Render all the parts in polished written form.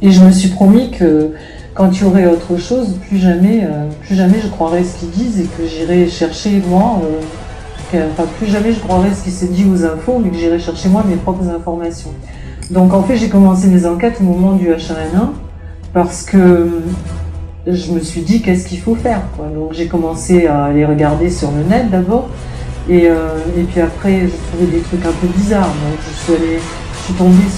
Et je me suis promis que quand il y aurait autre chose, plus jamais je croirais ce qu'ils disent et que j'irai chercher moi, enfin plus jamais je croirais ce qui s'est dit aux infos, mais que j'irai chercher moi mes propres informations. Donc en fait j'ai commencé mes enquêtes au moment du H1N1 parce que je me suis dit qu'est-ce qu'il faut faire, quoi. Donc j'ai commencé à aller regarder sur le net d'abord et puis après j'ai trouvé des trucs un peu bizarres. Donc je suis tombée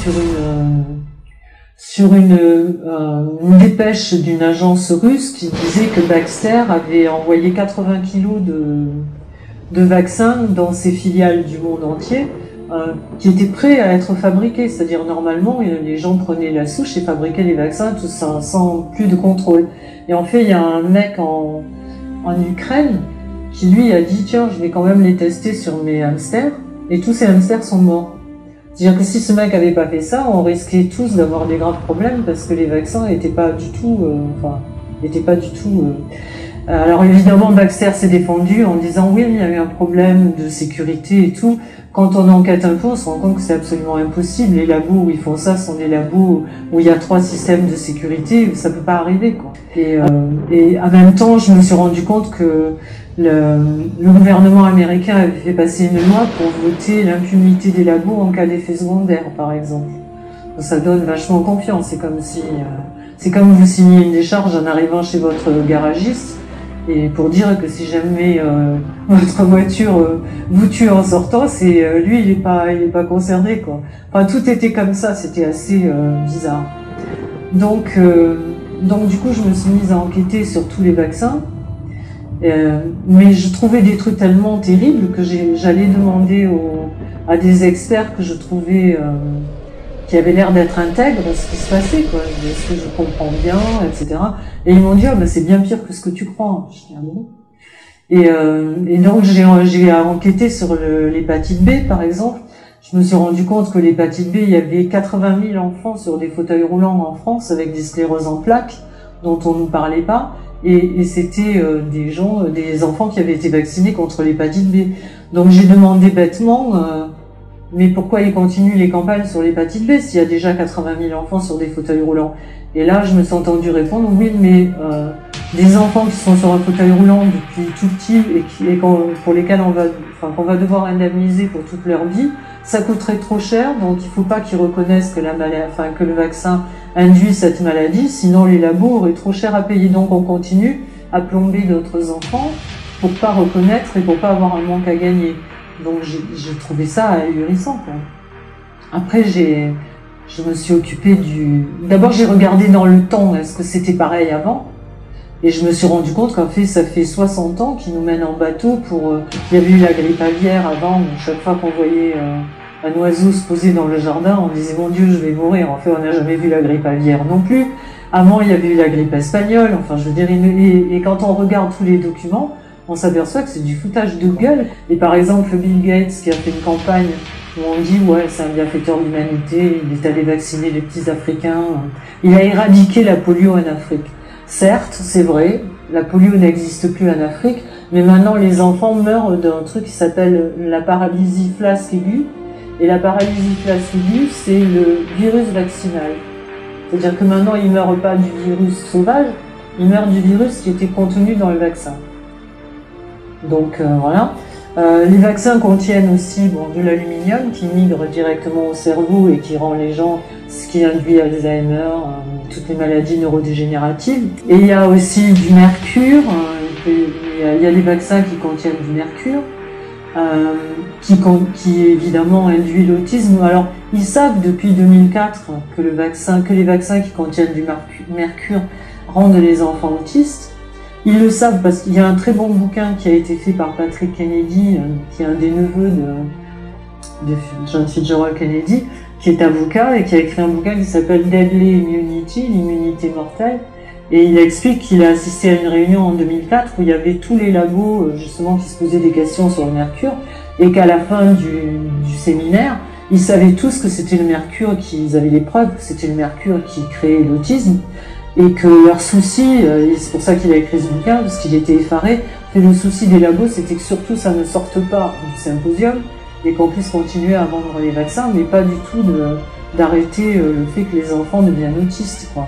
sur une dépêche d'une agence russe qui disait que Baxter avait envoyé 80 kilos de vaccins dans ses filiales du monde entier, qui étaient prêts à être fabriqués. C'est-à-dire, normalement, les gens prenaient la souche et fabriquaient les vaccins, tout ça, sans plus de contrôle. Et en fait, il y a un mec en Ukraine qui, lui, a dit, tiens, je vais quand même les tester sur mes hamsters, et tous ces hamsters sont morts. C'est-à-dire que si ce mec avait pas fait ça, on risquait tous d'avoir des graves problèmes parce que les vaccins n'étaient pas du tout, Alors évidemment, Baxter s'est défendu en disant oui, il y a eu un problème de sécurité et tout. Quand on enquête un peu, on se rend compte que c'est absolument impossible. Les labos où ils font ça sont des labos où il y a 3 systèmes de sécurité, ça peut pas arriver, quoi. Et en même temps, je me suis rendu compte que le gouvernement américain avait fait passer une loi pour voter l'impunité des labos en cas d'effet secondaire, par exemple. Donc, ça donne vachement confiance. C'est comme vous signez une décharge en arrivant chez votre garagiste, et pour dire que si jamais votre voiture vous tue en sortant, c'est lui il est pas concerné, quoi. Enfin tout était comme ça, c'était assez bizarre. Donc du coup je me suis mise à enquêter sur tous les vaccins, mais je trouvais des trucs tellement terribles que j'allais demander à des experts que je trouvais qui avaient l'air d'être intègres ce qui se passait, quoi. Est-ce que je comprends bien, etc. Et ils m'ont dit, oh, bah, c'est bien pire que ce que tu crois. Je dis, ah bon? Et donc, j'ai enquêté sur l'hépatite B, par exemple. Je me suis rendu compte que l'hépatite B, il y avait 80 000 enfants sur des fauteuils roulants en France avec des scléroses en plaques, dont on nous parlait pas. Et c'était des enfants qui avaient été vaccinés contre l'hépatite B. Donc, j'ai demandé bêtement, mais pourquoi ils continuent les campagnes sur l'hépatite B s'il y a déjà 80 000 enfants sur des fauteuils roulants? Et là, je me suis entendu répondre, oui, mais des enfants qui sont sur un fauteuil roulant depuis tout petit pour lesquels qu'on va devoir indemniser pour toute leur vie, ça coûterait trop cher, donc il faut pas qu'ils reconnaissent que que le vaccin induit cette maladie, sinon les labos auraient trop cher à payer. Donc on continue à plomber d'autres enfants pour pas reconnaître et pour pas avoir un manque à gagner. Donc j'ai trouvé ça ahurissant, quoi. Après je me suis occupée d'abord j'ai regardé dans le temps, est-ce que c'était pareil avant? Et je me suis rendu compte qu'en fait ça fait 60 ans qu'ils nous mènent en bateau pour... il y avait eu la grippe aviaire avant, où chaque fois qu'on voyait un oiseau se poser dans le jardin, on disait mon Dieu je vais mourir. En fait on n'a jamais vu la grippe aviaire non plus. Avant il y avait eu la grippe espagnole, enfin je veux dire, et quand on regarde tous les documents, on s'aperçoit que c'est du foutage de gueule. Et par exemple, Bill Gates, qui a fait une campagne où on dit « ouais, c'est un bienfaiteur de l'humanité, il est allé vacciner les petits Africains, il a éradiqué la polio en Afrique ». Certes, c'est vrai, la polio n'existe plus en Afrique, mais maintenant les enfants meurent d'un truc qui s'appelle la paralysie flasque aiguë. Et la paralysie flasque aiguë, c'est le virus vaccinal. C'est-à-dire que maintenant, ils meurent pas du virus sauvage, ils meurent du virus qui était contenu dans le vaccin. Donc voilà. Les vaccins contiennent aussi de l'aluminium qui migre directement au cerveau et qui rend les gens, ce qui induit Alzheimer, toutes les maladies neurodégénératives. Et il y a aussi du mercure, il y a des vaccins qui contiennent du mercure, qui évidemment induit l'autisme. Alors ils savent depuis 2004 que les vaccins qui contiennent du mercure rendent les enfants autistes. Ils le savent parce qu'il y a un très bon bouquin qui a été fait par Patrick Kennedy, qui est un des neveux de John Fitzgerald Kennedy, qui est avocat et qui a écrit un bouquin qui s'appelle Deadly Immunity, l'immunité mortelle. Et il explique qu'il a assisté à une réunion en 2004 où il y avait tous les labos justement qui se posaient des questions sur le mercure et qu'à la fin du séminaire, ils savaient tous que c'était le mercure, qu'ils avaient les preuves que c'était le mercure qui créait l'autisme. Et que leur souci, et c'est pour ça qu'il a écrit ce bouquin, parce qu'il était effaré, que le souci des labos, c'était que surtout ça ne sorte pas du symposium, et qu'on puisse continuer à vendre les vaccins, mais pas du tout de d'arrêter le fait que les enfants deviennent autistes, quoi.